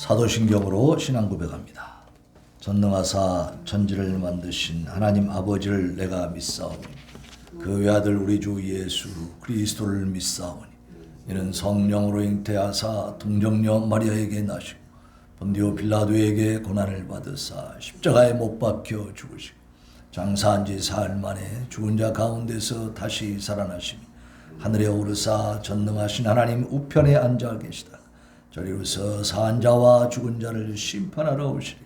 사도신경으로 신앙 고백합니다. 전능하사 천지를 만드신 하나님 아버지를 내가 믿사오니 그 외아들 우리 주 예수 그리스도를 믿사오니 이는 성령으로 잉태하사 동정녀 마리아에게 나시고 본디오 빌라도에게 고난을 받으사 십자가에 못 박혀 죽으시고 장사한 지 사흘 만에 죽은 자 가운데서 다시 살아나시니 하늘에 오르사 전능하신 하나님 우편에 앉아 계시다. 저리로서 사한 자와 죽은 자를 심판하러 오시리라.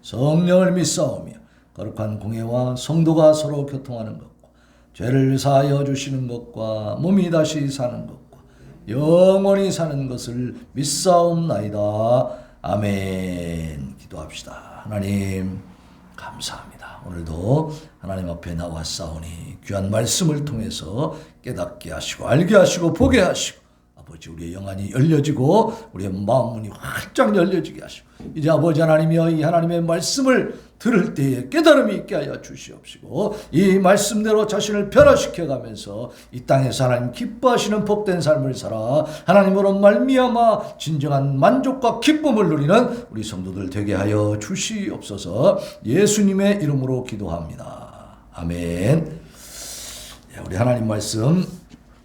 성령을 믿사오며 거룩한 공예와 성도가 서로 교통하는 것과 죄를 사하여 주시는 것과 몸이 다시 사는 것과 영원히 사는 것을 믿사옵나이다. 아멘. 기도합시다. 하나님 감사합니다. 오늘도 하나님 앞에 나왔사오니 귀한 말씀을 통해서 깨닫게 하시고 알게 하시고 보게 하시고 아버지 우리의 영안이 열려지고 우리의 마음문이 활짝 열려지게 하시고 이제 아버지 하나님이여 이 하나님의 말씀을 들을 때에 깨달음이 있게 하여 주시옵시고 이 말씀대로 자신을 변화시켜가면서 이 땅에서 하나님 기뻐하시는 복된 삶을 살아 하나님으로 말미암아 진정한 만족과 기쁨을 누리는 우리 성도들 되게 하여 주시옵소서. 예수님의 이름으로 기도합니다. 아멘. 우리 하나님 말씀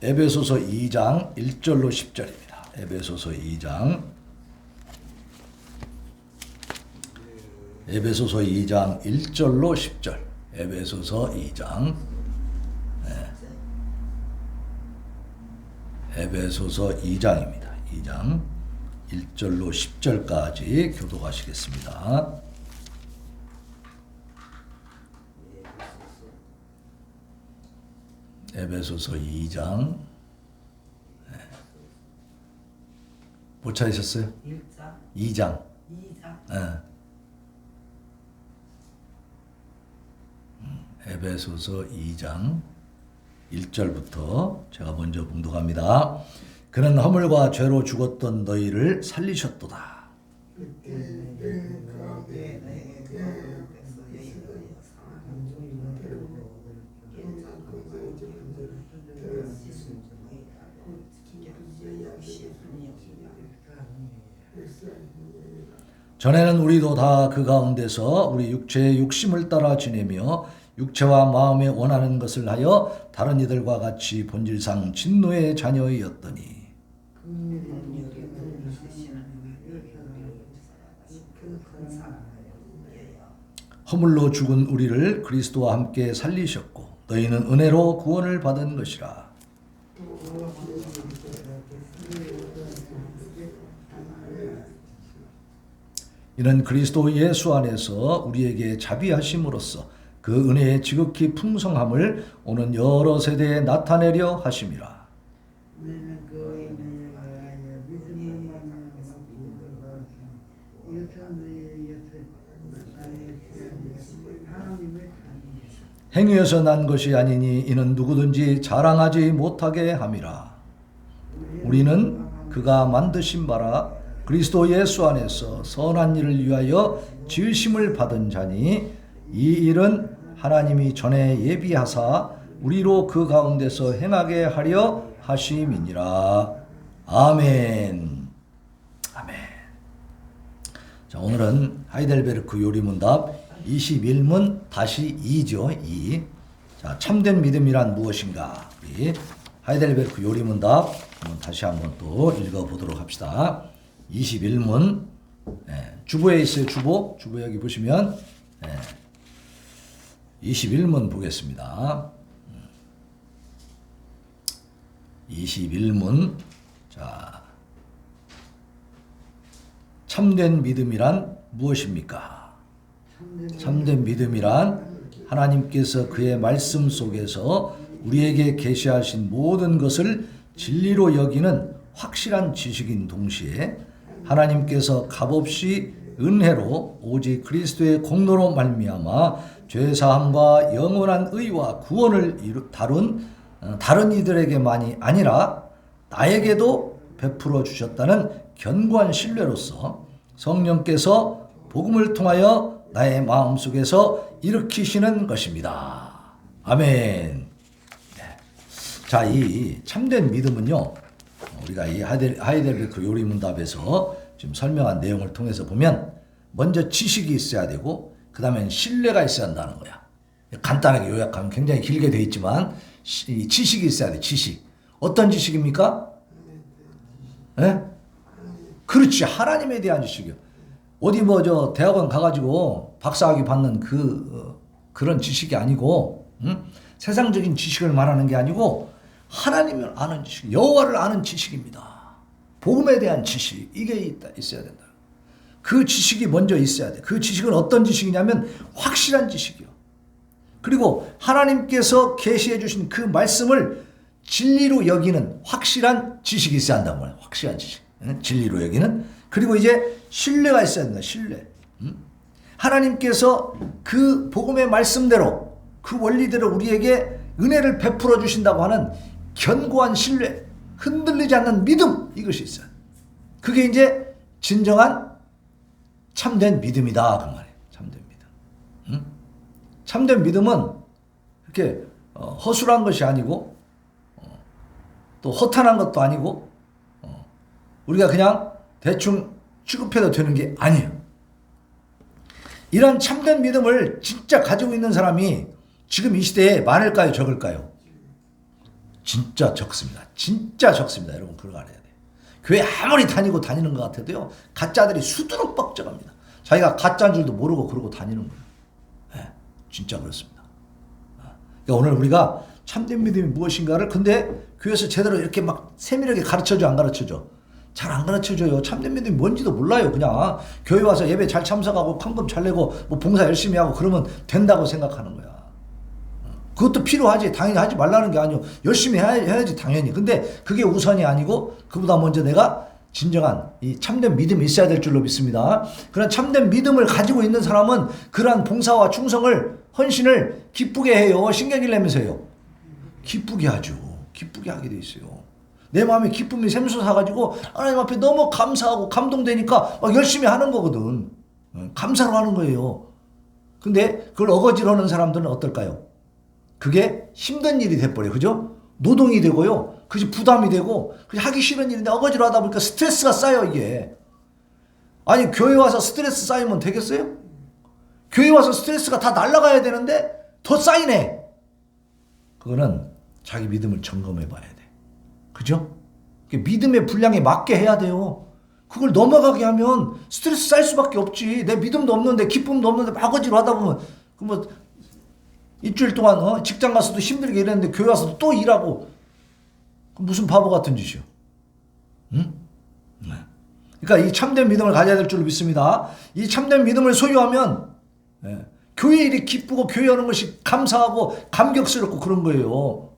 에베소서 2장 1절로 10절입니다. 에베소서 2장 1절로 10절. 에베소서 2장 에베소서 2장입니다. 2장 1절로 10절까지 교독하시겠습니다. 에베소서 2장 못 찾으셨어요? 2장. 에베소서 2장 1절부터 제가 먼저 봉독합니다. 그는 허물과 죄로 죽었던 너희를 살리셨도다. 전에는 우리도 다 그 가운데서 우리 육체의 욕심을 따라 지내며 육체와 마음에 원하는 것을 하여 다른 이들과 같이 본질상 진노의 자녀이었더니 허물로 죽은 우리를 그리스도와 함께 살리셨고 너희는 은혜로 구원을 받은 것이라. 이는 그리스도 예수 안에서 우리에게 자비하심으로써 그 은혜의 지극히 풍성함을 오는 여러 세대에 나타내려 하심이라. 행위에서 난 것이 아니니 이는 누구든지 자랑하지 못하게 함이라. 우리는 그가 만드신 바라 그리스도 예수 안에서 선한 일을 위하여 지으심을 받은 자니 이 일은 하나님이 전에 예비하사 우리로 그 가운데서 행하게 하려 하심이니라. 아멘. 아멘. 자, 오늘은 하이델베르크 요리문답 21문 다시 2죠. 2. 자, 참된 믿음이란 무엇인가? 우리 하이델베르크 요리문답 다시 한번 또 읽어보도록 합시다. 21문 주보에 있어요. 주보 여기 보시면 21문 보겠습니다. 21문. 자, 참된 믿음이란 무엇입니까? 참된 믿음이란 하나님께서 그의 말씀 속에서 우리에게 계시하신 모든 것을 진리로 여기는 확실한 지식인 동시에 하나님께서 값없이 은혜로 오직 그리스도의 공로로 말미암아 죄사함과 영원한 의와 구원을 다룬 다른 이들에게만이 아니라 나에게도 베풀어 주셨다는 견고한 신뢰로서 성령께서 복음을 통하여 나의 마음속에서 일으키시는 것입니다. 아멘. 자, 이 참된 믿음은요, 우리가 이 하이델베르크 요리문답에서 지금 설명한 내용을 통해서 보면 먼저 지식이 있어야 되고 그 다음엔 신뢰가 있어야 한다는 거야. 간단하게 요약하면 굉장히 길게 돼 있지만 지식이 있어야 돼. 지식. 어떤 지식입니까? 네? 그렇지. 하나님에 대한 지식이요. 어디 뭐 저 대학원 가가지고 박사학위 받는 그런 지식이 아니고 세상적인 지식을 말하는 게 아니고 하나님을 아는 지식, 여호와를 아는 지식입니다. 복음에 대한 지식 이게 있어야 된다. 그 지식이 먼저 있어야 돼. 그 지식은 어떤 지식이냐면 확실한 지식이요. 그리고 하나님께서 계시해 주신 그 말씀을 진리로 여기는 확실한 지식이 있어야 한단 말이야. 확실한 지식. 진리로 여기는. 그리고 이제 신뢰가 있어야 된다. 신뢰. 하나님께서 그 복음의 말씀대로 그 원리대로 우리에게 은혜를 베풀어 주신다고 하는 견고한 신뢰, 흔들리지 않는 믿음, 이것이 있어요. 그게 이제 진정한 참된 믿음이다 그 말이에요. 참된 믿음. 참된 믿음은 그렇게 허술한 것이 아니고 또 허탄한 것도 아니고 우리가 그냥 대충 취급해도 되는 게 아니에요. 이런 참된 믿음을 진짜 가지고 있는 사람이 지금 이 시대에 많을까요? 적을까요? 진짜 적습니다. 진짜 적습니다. 여러분 그걸 알아야 돼요. 교회 아무리 다니는 것 같아도요. 가짜들이 수두룩 뻑적합니다. 자기가 가짜인 줄도 모르고 그러고 다니는 거예요. 네, 진짜 그렇습니다. 그러니까 오늘 우리가 참된 믿음이 무엇인가를 근데 교회에서 제대로 이렇게 막 세밀하게 가르쳐줘 안 가르쳐줘? 잘 안 가르쳐줘요. 참된 믿음이 뭔지도 몰라요. 그냥 교회 와서 예배 잘 참석하고 헌금 잘 내고 뭐 봉사 열심히 하고 그러면 된다고 생각하는 거야. 그것도 필요하지. 당연히 하지 말라는 게 아니고 열심히 해야지 당연히. 근데 그게 우선이 아니고 그보다 먼저 내가 진정한 이 참된 믿음이 있어야 될 줄로 믿습니다. 그런 참된 믿음을 가지고 있는 사람은 그러한 봉사와 충성을 헌신을 기쁘게 해요. 신경질 내면서요. 기쁘게 하죠. 기쁘게 하게 돼 있어요. 내 마음에 기쁨이 샘솟아가지고 하나님 앞에 너무 감사하고 감동되니까 막 열심히 하는 거거든. 감사로 하는 거예요. 근데 그걸 어거지로 하는 사람들은 어떨까요? 그게 힘든 일이 돼버려요. 그죠? 노동이 되고요. 그게 부담이 되고 하기 싫은 일인데 어거지로 하다 보니까 스트레스가 쌓여 이게. 아니 교회 와서 스트레스 쌓이면 되겠어요? 교회 와서 스트레스가 다 날아가야 되는데 더 쌓이네. 그거는 자기 믿음을 점검해 봐야 돼. 그죠? 믿음의 분량에 맞게 해야 돼요. 그걸 넘어가게 하면 스트레스 쌓일 수밖에 없지. 내 믿음도 없는데 기쁨도 없는데 막 어거지로 하다 보면 그 뭐 일주일 동안 직장 가서도 힘들게 일했는데 교회 와서도 또 일하고 무슨 바보 같은 짓이요. 응? 네. 그러니까 이 참된 믿음을 가져야 될 줄로 믿습니다. 이 참된 믿음을 소유하면 교회 일이 기쁘고 교회 오는 것이 감사하고 감격스럽고 그런 거예요.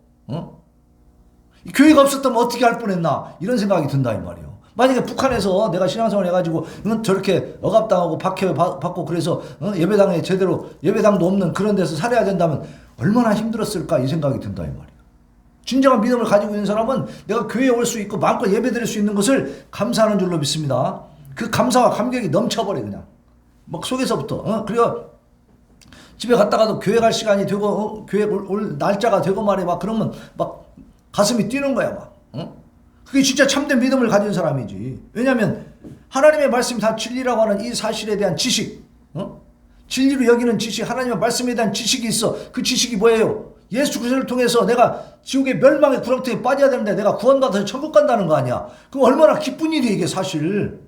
교회가 없었다면 어떻게 할 뻔했나 이런 생각이 든다 이 말이에요. 만약에 북한에서 내가 신앙생활 해가지고 저렇게 억압당하고 박해 받고 그래서 예배당에 제대로 예배당도 없는 그런 데서 살아야 된다면 얼마나 힘들었을까 이 생각이 든다 이 말이에요. 진정한 믿음을 가지고 있는 사람은 내가 교회에 올 수 있고 마음껏 예배 드릴 수 있는 것을 감사하는 줄로 믿습니다. 그 감사와 감격이 넘쳐버려 그냥 막 속에서부터. 그리고 집에 갔다가도 교회 갈 시간이 되고 교회 올 날짜가 되고 말이야 막 그러면 막 가슴이 뛰는 거야 막. 그게 진짜 참된 믿음을 가진 사람이지. 왜냐하면 하나님의 말씀이 다 진리라고 하는 이 사실에 대한 지식, 진리로 여기는 지식, 하나님의 말씀에 대한 지식이 있어. 그 지식이 뭐예요? 예수 그리스도를 통해서 내가 지옥의 멸망의 구렁텅이에 빠져야 되는데 내가 구원받아서 천국 간다는 거 아니야. 그럼 얼마나 기쁜 일이 이게 사실.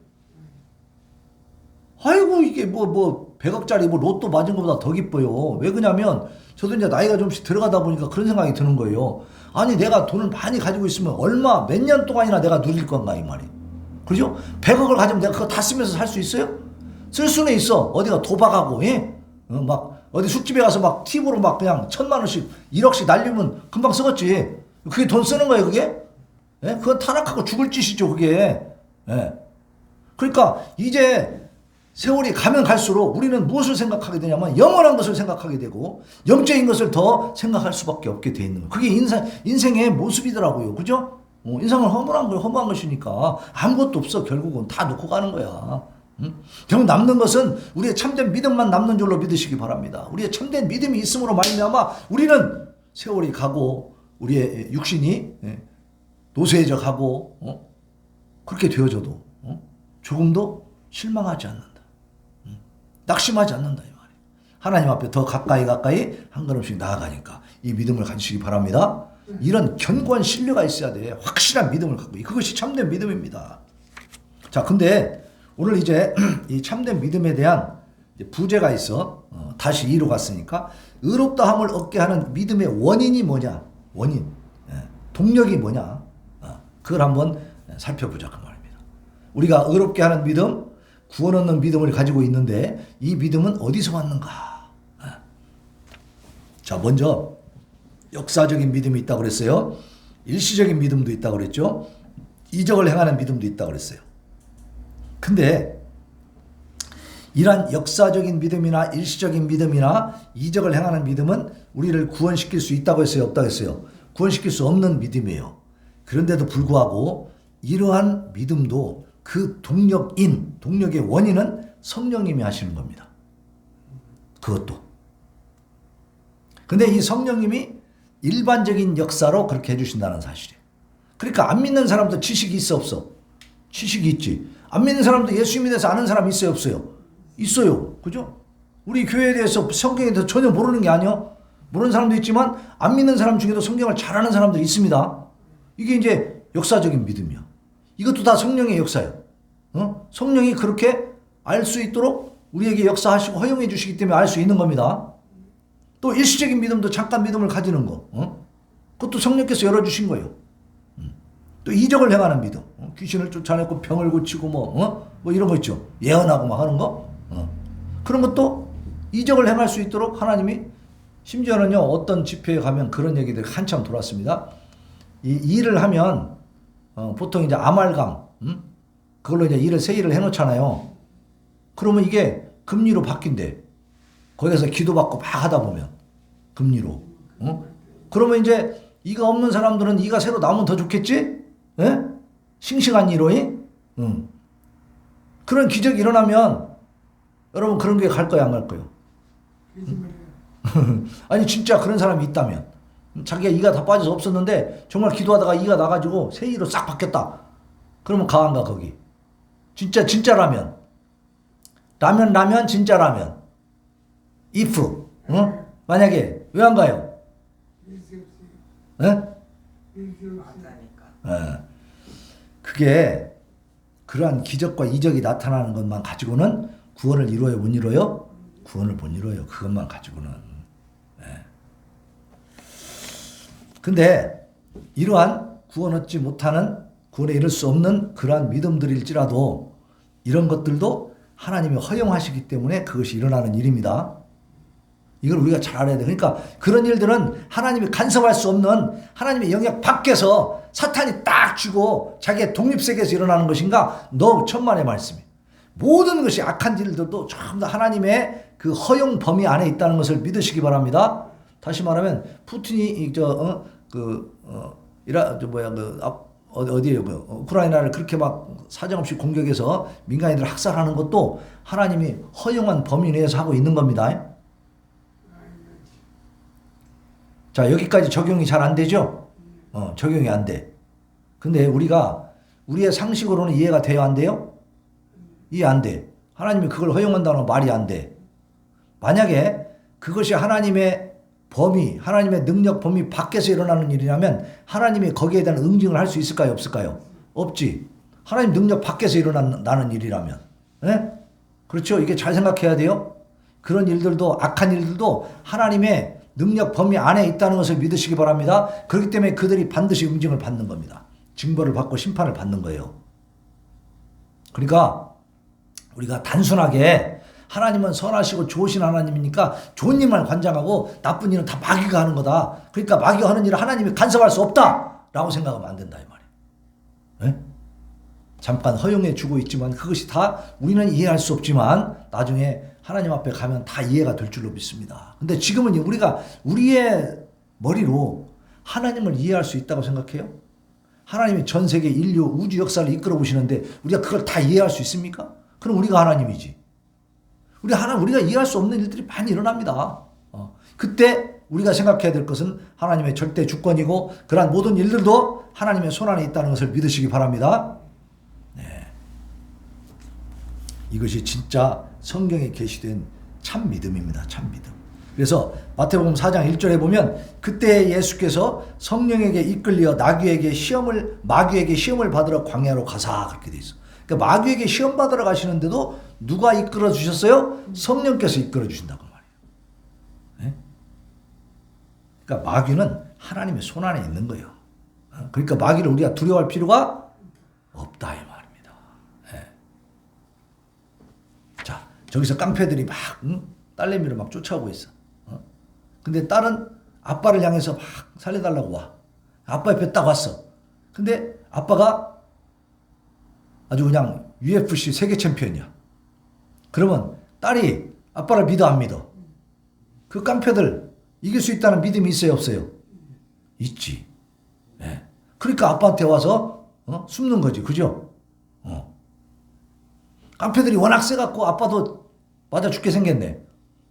아이고 이게 뭐 100억짜리 뭐 로또 맞은 것보다 더 기뻐요. 왜 그러냐면 저도 이제 나이가 좀씩 들어가다 보니까 그런 생각이 드는 거예요. 아니 내가 돈을 많이 가지고 있으면 얼마 몇 년 동안이나 내가 누릴 건가 이 말이. 그죠? 100억을 가지면 내가 그거 다 쓰면서 살 수 있어요? 쓸 수는 있어. 어디가 도박하고 막 어디 술집에 가서 막 팁으로 막 그냥 1,000만 원씩 1억씩 날리면 금방 쓰겠지. 그게 돈 쓰는 거예요 그게? 그건 타락하고 죽을 짓이죠 그게. 그러니까 이제 세월이 가면 갈수록 우리는 무엇을 생각하게 되냐면 영원한 것을 생각하게 되고 영적인 것을 더 생각할 수밖에 없게 돼 있는 거예요. 그게 인생의 모습이더라고요. 그죠? 인생은 허무한 것이니까 아무것도 없어. 결국은 다 놓고 가는 거야. 결국 남는 것은 우리의 참된 믿음만 남는 줄로 믿으시기 바랍니다. 우리의 참된 믿음이 있음으로 말미암아 우리는 세월이 가고 우리의 육신이 노쇠해져 가고 그렇게 되어져도 조금도 실망하지 않는다. 낙심하지 않는다 이 말이에요. 하나님 앞에 더 가까이 한 걸음씩 나아가니까 이 믿음을 가지시기 바랍니다. 이런 견고한 신뢰가 있어야 돼. 확실한 믿음을 갖고 그것이 참된 믿음입니다. 자, 근데 오늘 이제 이 참된 믿음에 대한 부제가 있어. 다시 2로 갔으니까 의롭다함을 얻게 하는 믿음의 원인이 뭐냐? 원인, 동력이 뭐냐? 그걸 한번 살펴보자 그 말입니다. 우리가 의롭게 하는 믿음, 구원 얻는 믿음을 가지고 있는데 이 믿음은 어디서 왔는가? 자, 먼저 역사적인 믿음이 있다고 그랬어요. 일시적인 믿음도 있다고 그랬죠. 이적을 행하는 믿음도 있다고 그랬어요. 근데 이러한 역사적인 믿음이나 일시적인 믿음이나 이적을 행하는 믿음은 우리를 구원시킬 수 있다고 했어요? 없다고 했어요? 구원시킬 수 없는 믿음이에요. 그런데도 불구하고 이러한 믿음도 그 동력의 원인은 성령님이 하시는 겁니다. 그것도. 근데 이 성령님이 일반적인 역사로 그렇게 해주신다는 사실이에요. 그러니까 안 믿는 사람도 지식이 있어 없어? 지식이 있지. 안 믿는 사람도 예수님에 대해서 아는 사람 있어요 없어요? 있어요. 그죠? 우리 교회에 대해서 성경에 대해서 전혀 모르는 게 아니야. 모르는 사람도 있지만 안 믿는 사람 중에도 성경을 잘 아는 사람들이 있습니다. 이게 이제 역사적인 믿음이야. 이것도 다 성령의 역사예요. 성령이 그렇게 알 수 있도록 우리에게 역사하시고 허용해 주시기 때문에 알 수 있는 겁니다. 또 일시적인 믿음도 잠깐 믿음을 가지는 거. 그것도 성령께서 열어주신 거예요. 또 이적을 행하는 믿음. 귀신을 쫓아내고 병을 고치고 뭐 이런 거 있죠. 예언하고 막 하는 거. 그런 것도 이적을 행할 수 있도록 하나님이 심지어는요 어떤 집회에 가면 그런 얘기들이 한참 돌았습니다. 이 일을 하면 보통 이제 아말감 그걸로 이제 일을 새 일을 해놓잖아요. 그러면 이게 금리로 바뀐대. 거기서 기도받고 막 하다 보면 금리로. 그러면 이제 이가 없는 사람들은 이가 새로 나오면 더 좋겠지? 예? 싱싱한 이로이? 그런 기적이 일어나면 여러분 그런 게 갈 거야 안 갈 거요? 아니 진짜 그런 사람이 있다면 자기가 이가 다 빠져서 없었는데 정말 기도하다가 이가 나가지고 새 이로 싹 바뀌었다. 그러면 가 안 가 거기? 진짜 라면 진짜 라면. if 만약에 왜 안 가요? 예? 그게 그러한 기적과 이적이 나타나는 것만 가지고는 구원을 이루어요 못 이루어요? 구원을 못 이루어요. 그것만 가지고는. 근데 이러한 구원 얻지 못하는 구원에 이를 수 없는 그러한 믿음들일지라도 이런 것들도 하나님이 허용하시기 때문에 그것이 일어나는 일입니다. 이걸 우리가 잘 알아야 돼. 그러니까 그런 일들은 하나님이 간섭할 수 없는 하나님의 영역 밖에서 사탄이 딱 쥐고 자기의 독립세계에서 일어나는 것인가? 너무 천만의 말씀이에요. 모든 것이 악한 일들도 전부 다 하나님의 그 허용 범위 안에 있다는 것을 믿으시기 바랍니다. 다시 말하면 푸틴이 어디에요? 우크라이나를 그렇게 막 사정없이 공격해서 민간인들 학살하는 것도 하나님이 허용한 범위 내에서 하고 있는 겁니다. 자, 여기까지 적용이 잘 안 되죠? 적용이 안 돼. 근데 우리의 상식으로는 이해가 돼요? 안 돼요? 이해 안 돼. 하나님이 그걸 허용한다는 말이 안 돼. 만약에 그것이 하나님의 범위, 하나님의 능력 범위 밖에서 일어나는 일이라면 하나님이 거기에 대한 응징을 할 수 있을까요? 없을까요? 없지. 하나님 능력 밖에서 일어나는 일이라면. 네? 그렇죠? 이게 잘 생각해야 돼요. 그런 일들도 악한 일들도 하나님의 능력 범위 안에 있다는 것을 믿으시기 바랍니다. 그렇기 때문에 그들이 반드시 응징을 받는 겁니다. 징벌을 받고 심판을 받는 거예요. 그러니까 우리가 단순하게 하나님은 선하시고 좋으신 하나님이니까 좋은 일만 관장하고 나쁜 일은 다 마귀가 하는 거다. 그러니까 마귀가 하는 일을 하나님이 간섭할 수 없다라고 생각하면 안 된다 이 말이에요. 네? 잠깐 허용해 주고 있지만 그것이 다 우리는 이해할 수 없지만 나중에 하나님 앞에 가면 다 이해가 될 줄로 믿습니다. 근데 지금은 우리가 우리의 머리로 하나님을 이해할 수 있다고 생각해요? 하나님이 전 세계 인류 우주 역사를 이끌어 보시는데 우리가 그걸 다 이해할 수 있습니까? 그럼 우리가 하나님이지. 우리가 이해할 수 없는 일들이 많이 일어납니다. 그때 우리가 생각해야 될 것은 하나님의 절대 주권이고 그러한 모든 일들도 하나님의 손안에 있다는 것을 믿으시기 바랍니다. 네. 이것이 진짜 성경에 계시된 참 믿음입니다. 참 믿음. 그래서 마태복음 4장 1절에 보면 그때 예수께서 성령에게 이끌려 마귀에게 시험을 받으러 광야로 가사 그렇게 돼 있어. 그러니까 마귀에게 시험 받으러 가시는데도 누가 이끌어 주셨어요? 성령께서 이끌어 주신다고 말이에요. 네? 그러니까 마귀는 하나님의 손 안에 있는 거예요. 그러니까 마귀를 우리가 두려워할 필요가 없다 이 말입니다. 네. 자, 저기서 깡패들이 막 딸내미를 막 쫓아오고 있어. 근데 딸은 아빠를 향해서 막 살려달라고 와. 아빠 옆에 딱 왔어. 근데 아빠가 아주 그냥 UFC 세계 챔피언이야. 그러면 딸이 아빠를 믿어 안 믿어? 그 깡패들 이길 수 있다는 믿음이 있어요 없어요? 있지. 네. 그러니까 아빠한테 와서 숨는 거지. 그죠? 깡패들이 워낙 세갖고 아빠도 맞아 죽게 생겼네.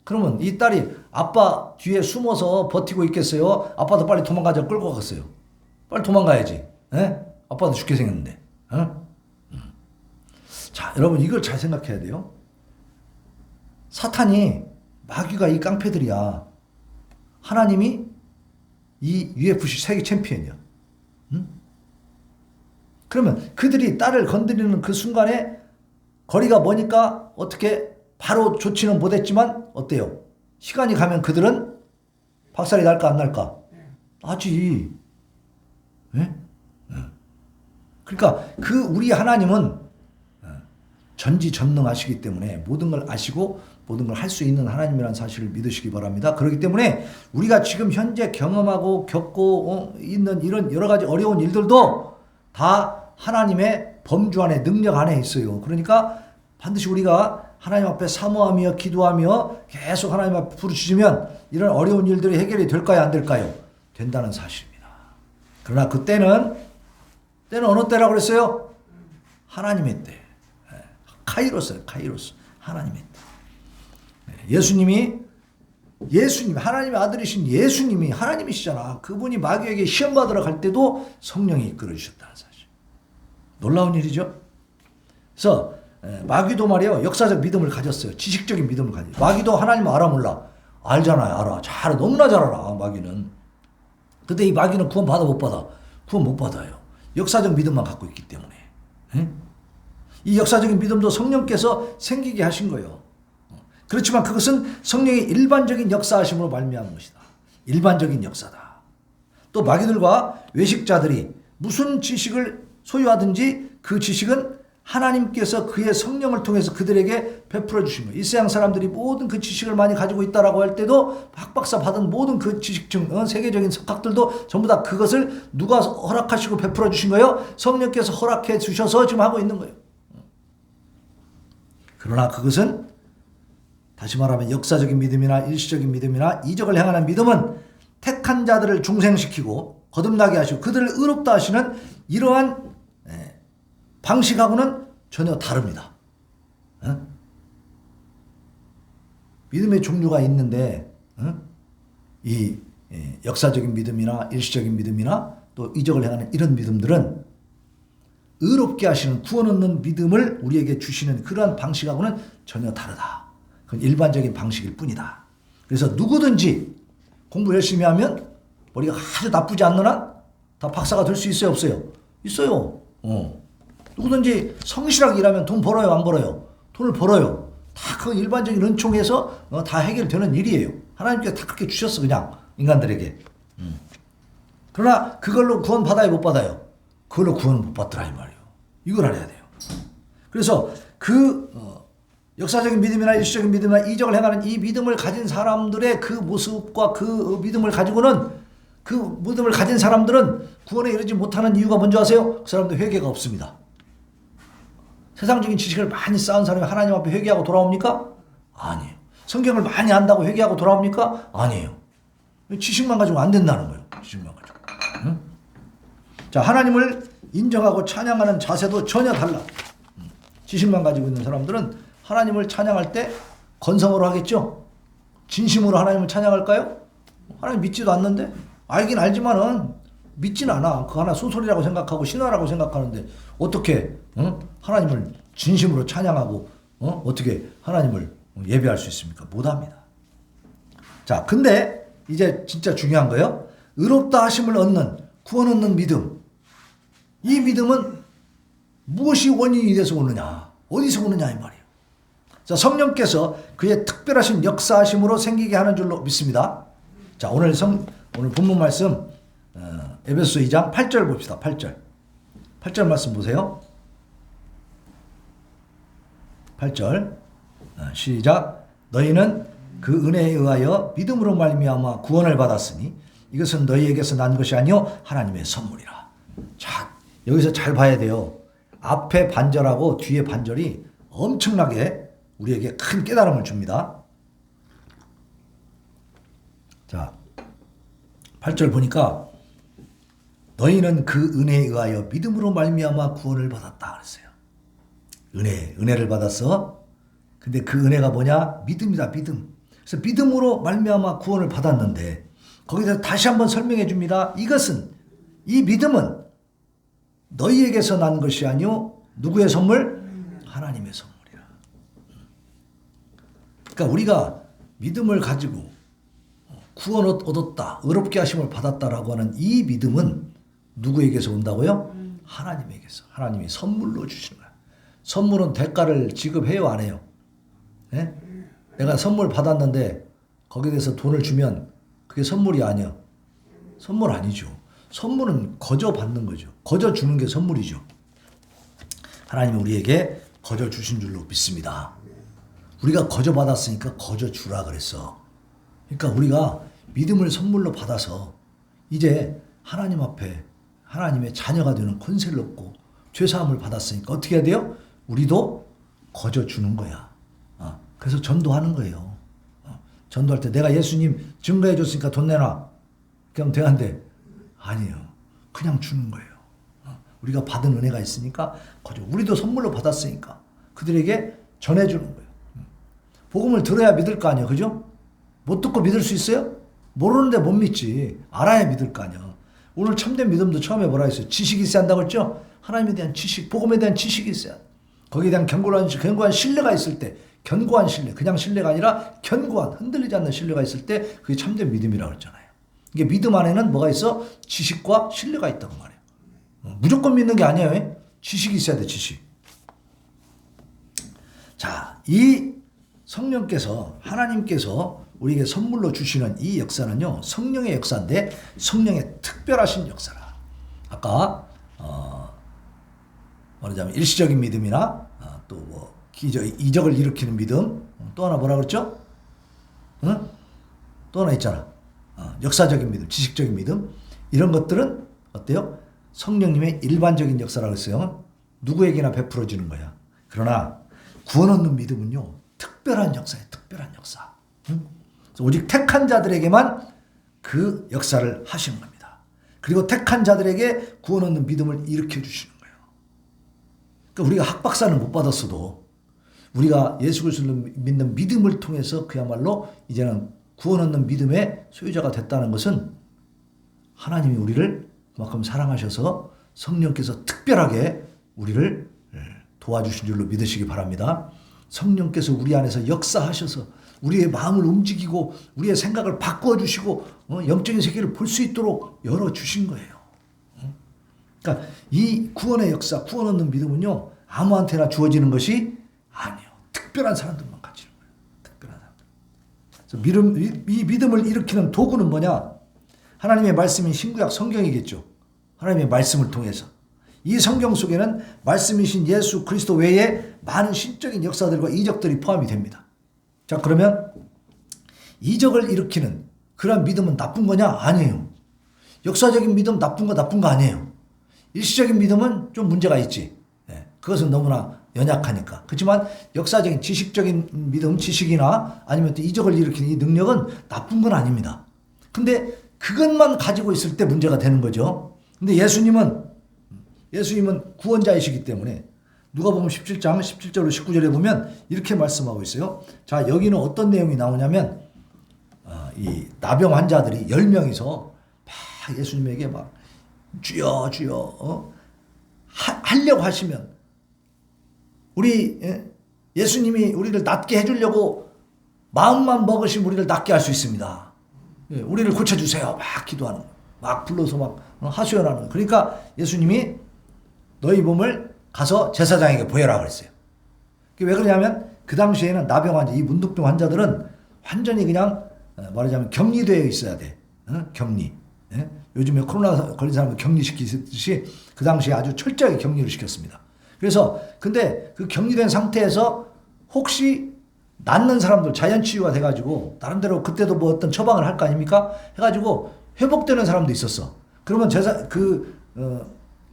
그러면 이 딸이 아빠 뒤에 숨어서 버티고 있겠어요? 아빠도 빨리 도망가자 끌고 갔어요. 빨리 도망가야지. 에? 아빠도 죽게 생겼는데. 자, 여러분 이걸 잘 생각해야 돼요. 사탄이 마귀가 이 깡패들이야. 하나님이 이 UFC 세계 챔피언이야. 그러면 그들이 딸을 건드리는 그 순간에 거리가 머니까 어떻게 바로 조치는 못했지만 어때요? 시간이 가면 그들은 박살이 날까 안 날까? 나지. 네? 그러니까 우리 하나님은 전지전능하시기 때문에 모든 걸 아시고 모든 걸 할 수 있는 하나님이라는 사실을 믿으시기 바랍니다. 그렇기 때문에 우리가 지금 현재 경험하고 겪고 있는 이런 여러 가지 어려운 일들도 다 하나님의 범주 안에 능력 안에 있어요. 그러니까 반드시 우리가 하나님 앞에 사모하며 기도하며 계속 하나님 앞에 부르짖으면 이런 어려운 일들이 해결이 될까요? 안 될까요? 된다는 사실입니다. 그러나 그때는 어느 때라고 그랬어요? 하나님의 때. 카이로스예요. 카이로스. 하나님의 때. 예수님이 하나님의 아들이신 예수님이 하나님이시잖아. 그분이 마귀에게 시험 받으러 갈 때도 성령이 이끌어 주셨다는 사실. 놀라운 일이죠. 그래서 마귀도 말이에요. 역사적 믿음을 가졌어요. 지식적인 믿음을 가졌어요. 마귀도 하나님 알아 몰라? 알잖아요. 알아. 잘 너무나 잘 알아. 마귀는. 근데 이 마귀는 구원 받아 못 받아? 구원 못 받아요. 역사적 믿음만 갖고 있기 때문에. 이 역사적인 믿음도 성령께서 생기게 하신 거예요. 그렇지만 그것은 성령의 일반적인 역사하심으로 말미암은 것이다. 일반적인 역사다. 또 마귀들과 외식자들이 무슨 지식을 소유하든지 그 지식은 하나님께서 그의 성령을 통해서 그들에게 베풀어 주신 거예요. 이 세상 사람들이 모든 그 지식을 많이 가지고 있다라고 할 때도 박박사 받은 모든 그 지식층, 세계적인 석학들도 전부 다 그것을 누가 허락하시고 베풀어 주신 거예요? 성령께서 허락해 주셔서 지금 하고 있는 거예요. 그러나 그것은 다시 말하면 역사적인 믿음이나 일시적인 믿음이나 이적을 행하는 믿음은 택한 자들을 중생시키고 거듭나게 하시고 그들을 의롭다 하시는 이러한 방식하고는 전혀 다릅니다. 믿음의 종류가 있는데 이 역사적인 믿음이나 일시적인 믿음이나 또 이적을 행하는 이런 믿음들은 의롭게 하시는 구원 얻는 믿음을 우리에게 주시는 그러한 방식하고는 전혀 다르다. 그건 일반적인 방식일 뿐이다. 그래서 누구든지 공부 열심히 하면 머리가 아주 나쁘지 않는 한 다 박사가 될 수 있어요 없어요? 있어요. 누구든지 성실하게 일하면 돈 벌어요 안 벌어요? 돈을 벌어요. 다 그 일반적인 은총에서 다 해결되는 일이에요. 하나님께서 다 그렇게 주셨어 그냥 인간들에게. 그러나 그걸로 구원 받아요 못 받아요? 그걸로 구원을 못 받더라 이 말이에요. 이걸 알아야 돼요. 그래서 역사적인 믿음이나 일시적인 믿음이나 이적을 행하는 이 믿음을 가진 사람들의 그 모습과 그 믿음을 가지고는 그 믿음을 가진 사람들은 구원에 이르지 못하는 이유가 뭔지 아세요? 그 사람들 회개가 없습니다. 세상적인 지식을 많이 쌓은 사람이 하나님 앞에 회개하고 돌아옵니까? 아니에요. 성경을 많이 안다고 회개하고 돌아옵니까? 아니에요. 지식만 가지고 안 된다는 거예요. 지식만 가지고. 응? 자, 하나님을 인정하고 찬양하는 자세도 전혀 달라. 지식만 가지고 있는 사람들은 하나님을 찬양할 때 건성으로 하겠죠? 진심으로 하나님을 찬양할까요? 하나님 믿지도 않는데? 알긴 알지만은 믿진 않아. 그거 하나 소설이라고 생각하고 신화라고 생각하는데 어떻게 하나님을 진심으로 찬양하고 어떻게 하나님을 예배할 수 있습니까? 못합니다. 자, 근데 이제 진짜 중요한 거예요. 의롭다 하심을 얻는, 구원 얻는 믿음. 이 믿음은 무엇이 원인이 돼서 오느냐? 어디서 오느냐 이 말이에요. 자, 성령께서 그의 특별하신 역사하심으로 생기게 하는 줄로 믿습니다. 자, 오늘 본문 말씀 에베소서 2장 8절 봅시다. 8절 말씀 보세요. 8절 시작. 너희는 그 은혜에 의하여 믿음으로 말미암아 구원을 받았으니 이것은 너희에게서 난 것이 아니요 하나님의 선물이라. 자, 여기서 잘 봐야 돼요. 앞에 반절하고 뒤에 반절이 엄청나게 우리에게 큰 깨달음을 줍니다. 자, 8절 보니까 너희는 그 은혜에 의하여 믿음으로 말미암아 구원을 받았다 그랬어요. 은혜를 받았어. 근데 그 은혜가 뭐냐? 믿음이다, 믿음. 그래서 믿음으로 말미암아 구원을 받았는데 거기서 다시 한번 설명해 줍니다. 이 믿음은 너희에게서 난 것이 아니요 누구의 선물? 하나님의 선물이라. 그러니까 우리가 믿음을 가지고 구원 얻었다, 의롭게 하심을 받았다라고 하는 이 믿음은 누구에게서 온다고요? 하나님에게서. 하나님이 선물로 주시는 거야. 선물은 대가를 지급해요, 안 해요? 네? 내가 선물 받았는데 거기에 대해서 돈을 주면 그게 선물이 아니야. 선물 아니죠. 선물은 거저 받는 거죠. 거저 주는 게 선물이죠. 하나님이 우리에게 거저 주신 줄로 믿습니다. 우리가 거저 받았으니까 거저 주라 그랬어. 그러니까 우리가 믿음을 선물로 받아서 이제 하나님 앞에 하나님의 자녀가 되는 권세를 얻고 죄사함을 받았으니까 어떻게 해야 돼요? 우리도 거저 주는 거야. 그래서 전도하는 거예요. 전도할 때 내가 예수님 증거해 줬으니까 돈 내놔. 그럼 되는데 아니에요. 그냥 주는 거예요. 우리가 받은 은혜가 있으니까 거저. 우리도 선물로 받았으니까 그들에게 전해주는 거예요. 복음을 들어야 믿을 거 아니에요. 그죠? 못 듣고 믿을 수 있어요? 모르는데 못 믿지. 알아야 믿을 거 아니야. 오늘 참된 믿음도 처음에 뭐라 했어요? 지식이 있어야 한다고 했죠? 하나님에 대한 지식, 복음에 대한 지식이 있어야 돼. 거기에 대한 견고한 신뢰가 있을 때, 견고한 신뢰, 그냥 신뢰가 아니라 견고한, 흔들리지 않는 신뢰가 있을 때 그게 참된 믿음이라고 했잖아요. 이게 믿음 안에는 뭐가 있어? 지식과 신뢰가 있다고 말해요. 무조건 믿는 게 아니에요. 지식이 있어야 돼, 지식. 자, 이 성령께서, 하나님께서 우리에게 선물로 주시는 이 역사는요, 성령의 역사인데 성령의 특별하신 역사라. 아까 말하자면 일시적인 믿음이나 또 뭐 이적을 일으키는 믿음, 또 하나 뭐라 그랬죠? 응? 또 하나 있잖아. 역사적인 믿음, 지식적인 믿음, 이런 것들은 어때요? 성령님의 일반적인 역사라고 했어요. 누구에게나 베풀어지는 거야. 그러나 구원 얻는 믿음은요, 특별한 역사예요. 특별한 역사. 응? 오직 택한 자들에게만 그 역사를 하시는 겁니다. 그리고 택한 자들에게 구원 얻는 믿음을 일으켜 주시는 거예요. 그러니까 우리가 학박사는 못 받았어도 우리가 예수 그리스도를 믿는 믿음을 통해서 그야말로 이제는 구원 얻는 믿음의 소유자가 됐다는 것은 하나님이 우리를 그만큼 사랑하셔서 성령께서 특별하게 우리를 도와주신 줄로 믿으시기 바랍니다. 성령께서 우리 안에서 역사하셔서 우리의 마음을 움직이고 우리의 생각을 바꾸어 주시고 영적인 세계를 볼 수 있도록 열어주신 거예요. 그러니까 이 구원의 역사, 구원 얻는 믿음은요, 아무한테나 주어지는 것이 아니에요. 특별한 사람들만 가지는 거예요. 특별한 사람들. 그래서 이 믿음을 일으키는 도구는 뭐냐? 하나님의 말씀인 신구약 성경이겠죠. 하나님의 말씀을 통해서. 이 성경 속에는 말씀이신 예수 그리스도 외에 많은 신적인 역사들과 이적들이 포함이 됩니다. 자, 그러면 이적을 일으키는 그런 믿음은 나쁜 거냐? 아니에요. 역사적인 믿음 나쁜 거 아니에요. 일시적인 믿음은 좀 문제가 있지. 그것은 너무나 연약하니까. 그렇지만 역사적인 지식적인 믿음, 지식이나 아니면 또 이적을 일으키는 이 능력은 나쁜 건 아닙니다. 근데 그것만 가지고 있을 때 문제가 되는 거죠. 근데 예수님은 구원자이시기 때문에 누가복음 17장 17절로 19절에 보면 이렇게 말씀하고 있어요. 자, 여기는 어떤 내용이 나오냐면 이 나병 환자들이 10명이서 막 예수님에게 막 주여 주여 하려고 하시면 우리 예수님이 우리를 낫게 해주려고 마음만 먹으신 우리를 낫게 할 수 있습니다. 우리를 고쳐주세요. 막 기도하는 거예요. 막 불러서 막 하소연하는 거예요. 그러니까 예수님이 너희 몸을 가서 제사장에게 보여라 그랬어요. 왜 그러냐면 그 당시에는 나병 환자, 이 문득병 환자들은 완전히 그냥 말하자면 격리되어 있어야 돼. 격리. 요즘에 코로나 걸린 사람을 격리시키듯이 그 당시에 아주 철저하게 격리를 시켰습니다. 그래서 근데 그 격리된 상태에서 혹시 낫는 사람들 자연치유가 돼가지고 나름대로 그때도 뭐 어떤 처방을 할 거 아닙니까? 해가지고 회복되는 사람도 있었어. 그러면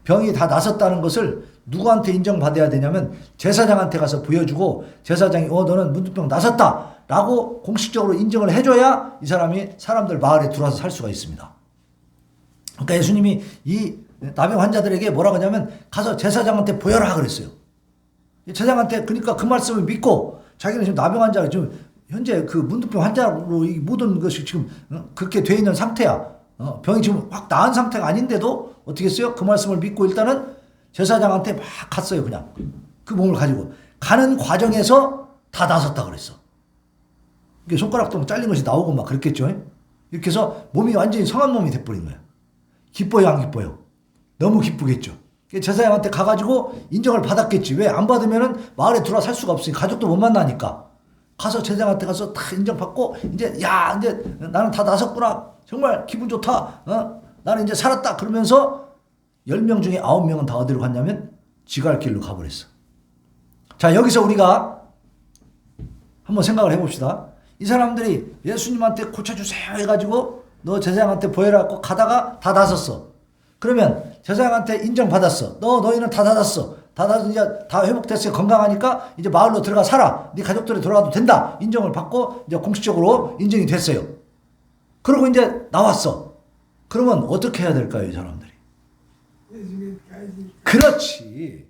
병이 다 나섰다는 것을 누구한테 인정받아야 되냐면 제사장한테 가서 보여주고 제사장이 너는 문득병 나섰다 라고 공식적으로 인정을 해줘야 이 사람이 사람들 마을에 들어와서 살 수가 있습니다. 그러니까 예수님이 이 나병 환자들에게 뭐라고 하냐면 가서 제사장한테 보여라 그랬어요. 제사장한테 그러니까 그 말씀을 믿고 자기는 지금 나병 환자가 지금 현재 그 문득병 환자로 이 모든 것이 지금 그렇게 돼 있는 상태야. 병이 지금 확 나은 상태가 아닌데도 어떻게 했어요? 그 말씀을 믿고 일단은 제사장한테 막 갔어요. 그냥 그 몸을 가지고 가는 과정에서 다 나섰다 그랬어. 이게 손가락도 잘린 것이 나오고 막 그랬겠죠. 이렇게 해서 몸이 완전히 성한 몸이 돼버린 거야. 기뻐요 안 기뻐요? 너무 기쁘겠죠. 제사장한테 가가지고 인정을 받았겠지. 왜 안 받으면은 마을에 들어와 살 수가 없으니 가족도 못 만나니까. 가서 제사장한테 가서 다 인정받고 이제 나는 다 나섰구나. 정말 기분 좋다. 나는 이제 살았다. 그러면서 10명 중에 9명은 다 어디로 갔냐면 지갈 길로 가버렸어. 자, 여기서 우리가 한번 생각을 해봅시다. 이 사람들이 예수님한테 고쳐주세요 해가지고 너 제사장한테 보여라고 가다가 다 나섰어. 그러면 제사장한테 인정받았어. 너희는 다 낫았어. 이제 다 회복됐어요. 건강하니까 이제 마을로 들어가 살아. 네 가족들이 돌아가도 된다. 인정을 받고 이제 공식적으로 인정이 됐어요. 그리고 이제 나왔어. 그러면 어떻게 해야 될까요, 이 사람들이? 그렇지.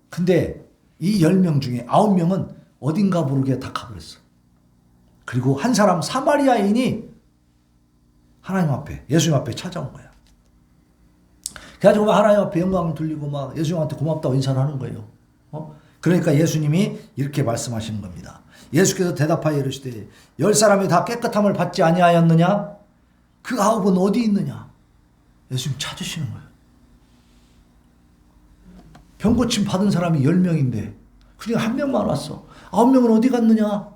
근데 이 10명 중에 9명은 어딘가 모르게 다 가버렸어. 그리고 한 사람 사마리아인이 하나님 앞에, 예수님 앞에 찾아온 거야. 그래가지고 막 하나님 앞에 영광을 돌리고 막 예수님한테 고맙다고 인사를 하는 거예요. 그러니까 예수님이 이렇게 말씀하시는 겁니다. 예수께서 대답하여 이르시되 10사람이 다 깨끗함을 받지 아니하였느냐? 그 9은 어디 있느냐? 예수님 찾으시는 거예요. 병고침 받은 사람이 10명인데 그중에 1명만 왔어. 9명은 어디 갔느냐?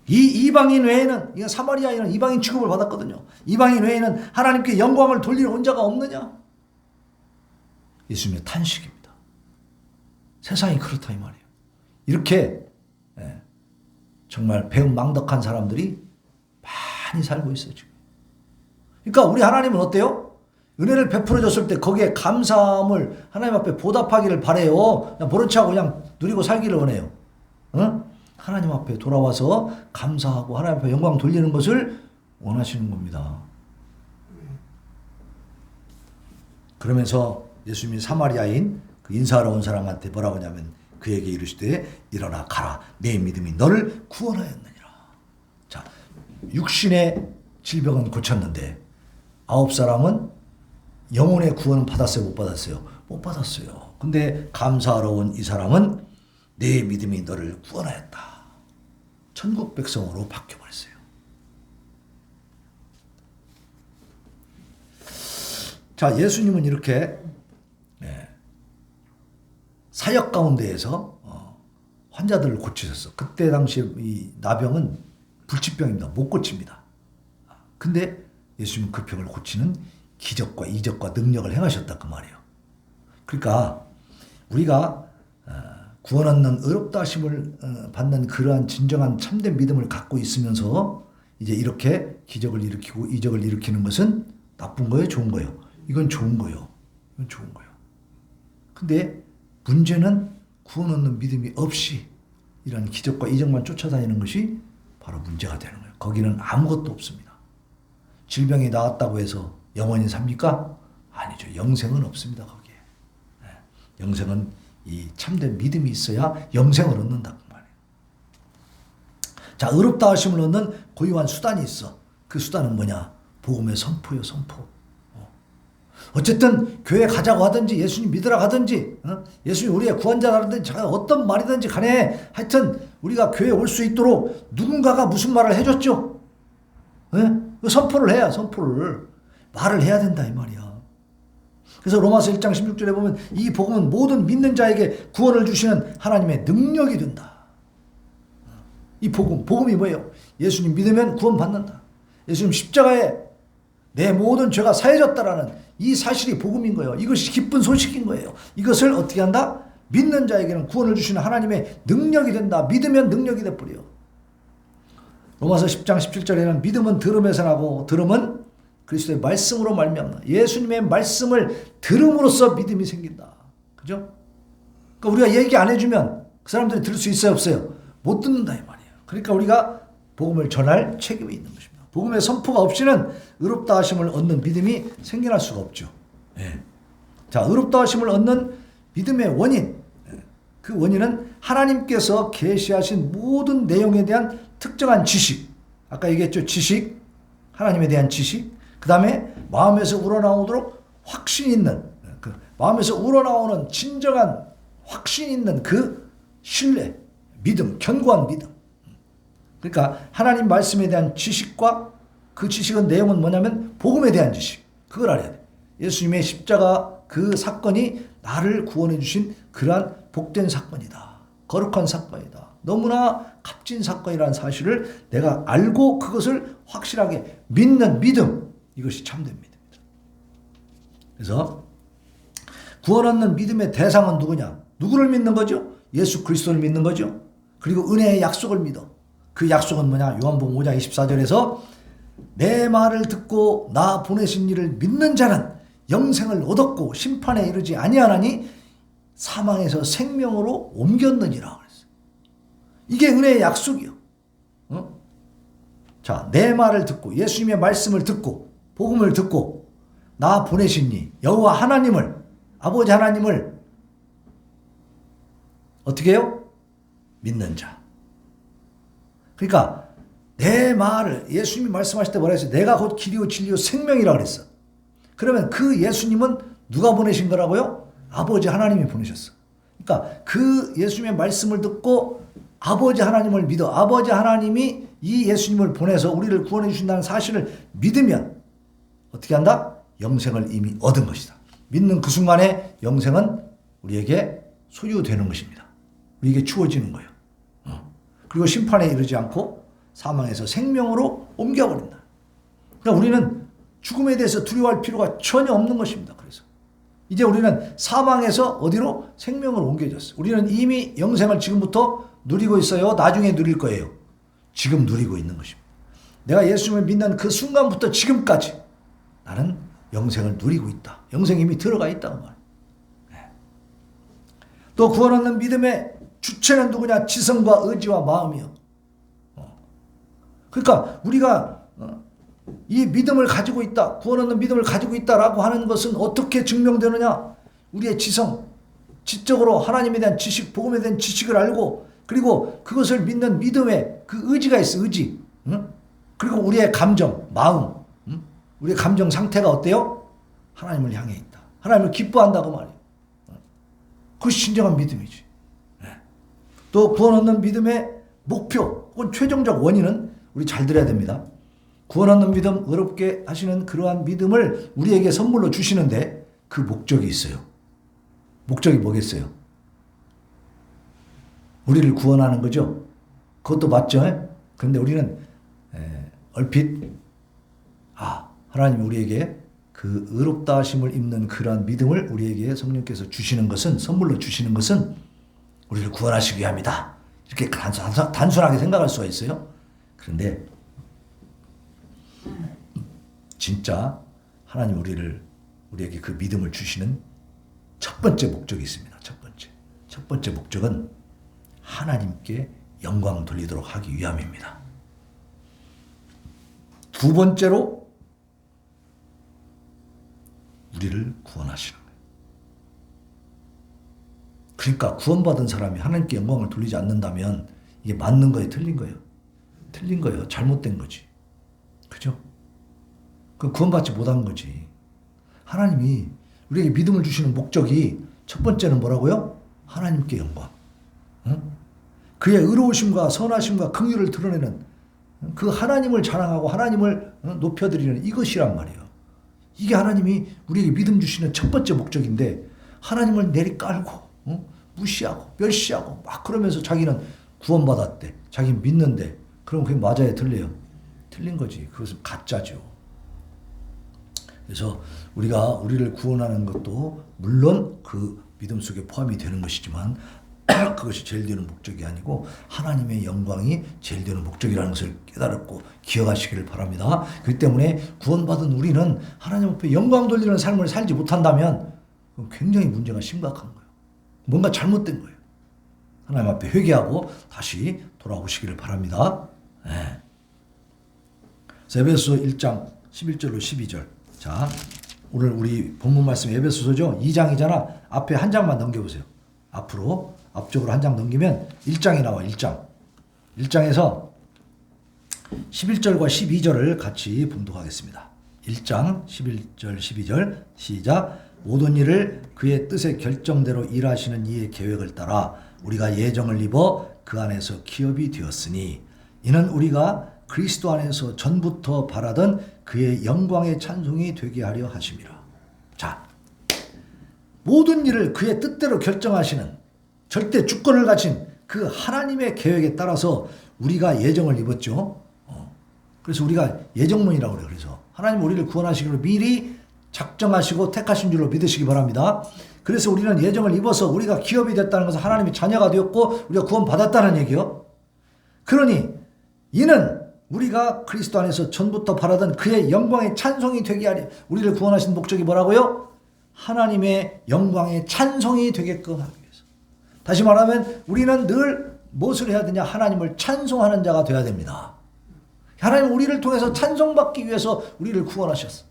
이 이방인 외에는, 이건 사마리아인은 이방인 취급을 받았거든요. 이방인 외에는 하나님께 영광을 돌릴 온 자가 없느냐? 예수님의 탄식입니다. 세상이 그렇다 이 말이에요. 이렇게 정말 배은망덕한 사람들이 많이 살고 있어요 지금. 그러니까 우리 하나님은 어때요? 은혜를 베풀어 줬을 때 거기에 감사함을 하나님 앞에 보답하기를 바래요. 그냥 모른 척하고 그냥 누리고 살기를 원해요. 응? 하나님 앞에 돌아와서 감사하고 하나님 앞에 영광 돌리는 것을 원하시는 겁니다. 그러면서 예수님이 사마리아인 그 인사하러 온 사람한테 뭐라고 하냐면 그에게 이르시되 일어나 가라. 내 믿음이 너를 구원하였느니라. 자, 육신의 질병은 고쳤는데 9사람은 영혼의 구원은 받았어요? 못 받았어요? 못 받았어요. 근데 감사하러 온 이 사람은 내 믿음이 너를 구원하였다. 천국 백성으로 바뀌어버렸어요. 자, 예수님은 이렇게 사역 가운데에서 환자들을 고치셨어. 그때 당시에 이 나병은 불치병입니다. 못 고칩니다. 근데 예수님은 그 병을 고치는 기적과 이적과 능력을 행하셨다 그 말이에요. 그러니까 우리가 구원 얻는 의롭다 하심을 받는 그러한 진정한 참된 믿음을 갖고 있으면서 이제 이렇게 기적을 일으키고 이적을 일으키는 것은 나쁜 거예요? 좋은 거예요? 이건 좋은 거예요. 이건 좋은 거예요. 근데 문제는 구원 얻는 믿음이 없이 이런 기적과 이적만 쫓아다니는 것이 바로 문제가 되는 거예요. 거기는 아무것도 없습니다. 질병이 나았다고 해서 영원히 삽니까? 아니죠. 영생은 없습니다. 거기에. 영생은 이 참된 믿음이 있어야 영생을 얻는다 그 말이에요. 자, 의롭다 하심을 얻는 고유한 수단이 있어. 그 수단은 뭐냐? 복음의 선포요, 선포. 어쨌든 교회 가자고 하든지 예수님 믿으라 하든지 예수님 우리의 구원자라든지 어떤 말이든지 간에 하여튼 우리가 교회에 올 수 있도록 누군가가 무슨 말을 해줬죠. 선포를 해야 선포를 말을 해야 된다 이 말이야. 그래서 로마서 1장 16절에 보면 이 복음은 모든 믿는 자에게 구원을 주시는 하나님의 능력이 된다. 이 복음이 뭐예요? 예수님 믿으면 구원받는다. 예수님 십자가에 내 모든 죄가 사해졌다라는 이 사실이 복음인 거예요. 이것이 기쁜 소식인 거예요. 이것을 어떻게 한다? 믿는 자에게는 구원을 주시는 하나님의 능력이 된다. 믿으면 능력이 돼버려. 로마서 10장 17절에는 믿음은 들음에서 나고 들음은 그리스도의 말씀으로 말미암아. 예수님의 말씀을 들음으로써 믿음이 생긴다. 그죠? 그러니까 우리가 얘기 안 해주면 그 사람들이 들을 수 있어요, 없어요? 못 듣는다 이 말이에요. 그러니까 우리가 복음을 전할 책임이 있는 것입니다. 복음의 선포가 없이는 의롭다 하심을 얻는 믿음이 생겨날 수가 없죠. 예. 자, 의롭다 하심을 얻는 믿음의 원인. 그 원인은 하나님께서 계시하신 모든 내용에 대한 특정한 지식. 아까 얘기했죠. 지식. 하나님에 대한 지식. 그 다음에 마음에서 우러나오도록 확신 있는, 마음에서 우러나오는 진정한 확신 있는 그 신뢰, 믿음, 견고한 믿음. 그러니까 하나님 말씀에 대한 지식과 그 지식은 내용은 뭐냐면 복음에 대한 지식. 그걸 알아야 돼. 예수님의 십자가 그 사건이 나를 구원해 주신 그러한 복된 사건이다. 거룩한 사건이다. 너무나 값진 사건이라는 사실을 내가 알고 그것을 확실하게 믿는 믿음. 이것이 참된 믿음이다. 그래서 구원 얻는 믿음의 대상은 누구냐? 누구를 믿는 거죠? 예수 그리스도를 믿는 거죠. 그리고 은혜의 약속을 믿어. 그 약속은 뭐냐? 요한복음 5장 24절에서 내 말을 듣고 나 보내신 이를 믿는 자는 영생을 얻었고 심판에 이르지 아니하나니 사망에서 생명으로 옮겼느니라 그랬어요. 이게 은혜의 약속이요. 자, 내 말을 듣고 예수님의 말씀을 듣고 복음을 듣고 나 보내신 이 여호와 하나님을 아버지 하나님을 어떻게 해요? 믿는 자. 그러니까 내 말을 예수님이 말씀하실 때 뭐라 했어요? 내가 곧 길이요 진리요 생명이라 그랬어. 그러면 그 예수님은 누가 보내신 거라고요? 아버지 하나님이 보내셨어. 그러니까 그 예수님의 말씀을 듣고 아버지 하나님을 믿어. 아버지 하나님이 이 예수님을 보내서 우리를 구원해 주신다는 사실을 믿으면 어떻게 한다? 영생을 이미 얻은 것이다. 믿는 그 순간에 영생은 우리에게 소유되는 것입니다. 우리에게 주어지는 거예요. 그리고 심판에 이르지 않고 사망에서 생명으로 옮겨버린다. 그러니까 우리는 죽음에 대해서 두려워할 필요가 전혀 없는 것입니다. 그래서 이제 우리는 사망에서 어디로? 생명으로 옮겨졌어요. 우리는 이미 영생을 지금부터 누리고 있어요. 나중에 누릴 거예요. 지금 누리고 있는 것입니다. 내가 예수님을 믿는 그 순간부터 지금까지 나는 영생을 누리고 있다. 영생이 이미 들어가 있다는 말. 또 구원 얻는 믿음의 주체는 누구냐? 지성과 의지와 마음이요. 그러니까 우리가 이 믿음을 가지고 있다. 구원 얻는 믿음을 가지고 있다라고 하는 것은 어떻게 증명되느냐? 우리의 지성, 지적으로 하나님에 대한 지식, 복음에 대한 지식을 알고 그리고 그것을 믿는 믿음의 그 의지가 있어. 의지. 그리고 우리의 감정, 마음. 우리의 감정 상태가 어때요? 하나님을 향해 있다. 하나님을 기뻐한다고 말이에요. 그것이 진정한 믿음이지. 또 구원 얻는 믿음의 목표 혹은 최종적 원인은 우리 잘 들어야 됩니다. 구원 얻는 믿음, 어렵게 하시는 그러한 믿음을 우리에게 선물로 주시는데 그 목적이 있어요. 목적이 뭐겠어요? 우리를 구원하는 거죠. 그것도 맞죠. 그런데 우리는 얼핏 하나님이 우리에게 그 의롭다 하심을 입는 그러한 믿음을 우리에게 성령께서 주시는 것은 선물로 주시는 것은 우리를 구원하시기 위함이다. 이렇게 단순하게 생각할 수가 있어요. 그런데 진짜 하나님 우리에게 그 믿음을 주시는 첫 번째 목적이 있습니다. 첫 번째 목적은 하나님께 영광 돌리도록 하기 위함입니다. 두 번째로 우리를 구원하시는 거예요. 그러니까 구원받은 사람이 하나님께 영광을 돌리지 않는다면 이게 맞는 거예요? 틀린 거예요? 틀린 거예요. 잘못된 거지. 그죠? 그 구원받지 못한 거지. 하나님이 우리에게 믿음을 주시는 목적이 첫 번째는 뭐라고요? 하나님께 영광. 그의 의로우심과 선하심과 긍휼을 드러내는 그 하나님을 자랑하고 하나님을 높여드리는 이것이란 말이에요. 이게 하나님이 우리에게 믿음 주시는 첫 번째 목적인데 하나님을 내리깔고 무시하고 멸시하고 막 그러면서 자기는 구원받았대. 자기는 믿는데. 그럼 그게 맞아요? 틀려요? 틀린 거지. 그것은 가짜죠. 그래서 우리가 우리를 구원하는 것도 물론 그 믿음 속에 포함이 되는 것이지만 그것이 제일 되는 목적이 아니고 하나님의 영광이 제일 되는 목적이라는 것을 깨달았고 기억하시기를 바랍니다. 그렇기 때문에 구원받은 우리는 하나님 앞에 영광 돌리는 삶을 살지 못한다면 굉장히 문제가 심각한 거예요. 뭔가 잘못된 거예요. 하나님 앞에 회개하고 다시 돌아오시기를 바랍니다. 네. 에베소서 1장 11절로 12절. 자, 오늘 우리 본문 말씀 에베소서죠. 2장이잖아. 앞에 한 장만 넘겨보세요. 앞쪽으로 한 장 넘기면 1장이 나와. 1장에서 11절과 12절을 같이 봉독하겠습니다. 1장 11절 12절 시작. 모든 일을 그의 뜻의 결정대로 일하시는 이의 계획을 따라 우리가 예정을 입어 그 안에서 기업이 되었으니 이는 우리가 그리스도 안에서 전부터 바라던 그의 영광의 찬송이 되게 하려 하심이라. 자, 모든 일을 그의 뜻대로 결정하시는 절대 주권을 가진 그 하나님의 계획에 따라서 우리가 예정을 입었죠. 그래서 우리가 예정론이라고 그래요. 그래서 하나님 우리를 구원하시기로 미리 작정하시고 택하신 줄로 믿으시기 바랍니다. 그래서 우리는 예정을 입어서 우리가 기업이 됐다는 것은 하나님의 자녀가 되었고 우리가 구원받았다는 얘기요. 그러니 이는 우리가 그리스도 안에서 전부터 바라던 그의 영광의 찬송이 되게 하리. 우리를 구원하신 목적이 뭐라고요? 하나님의 영광의 찬송이 되게끔 하기 위해서. 다시 말하면 우리는 늘 무엇을 해야 되냐? 하나님을 찬송하는 자가 되어야 됩니다. 하나님 우리를 통해서 찬송받기 위해서 우리를 구원하셨어.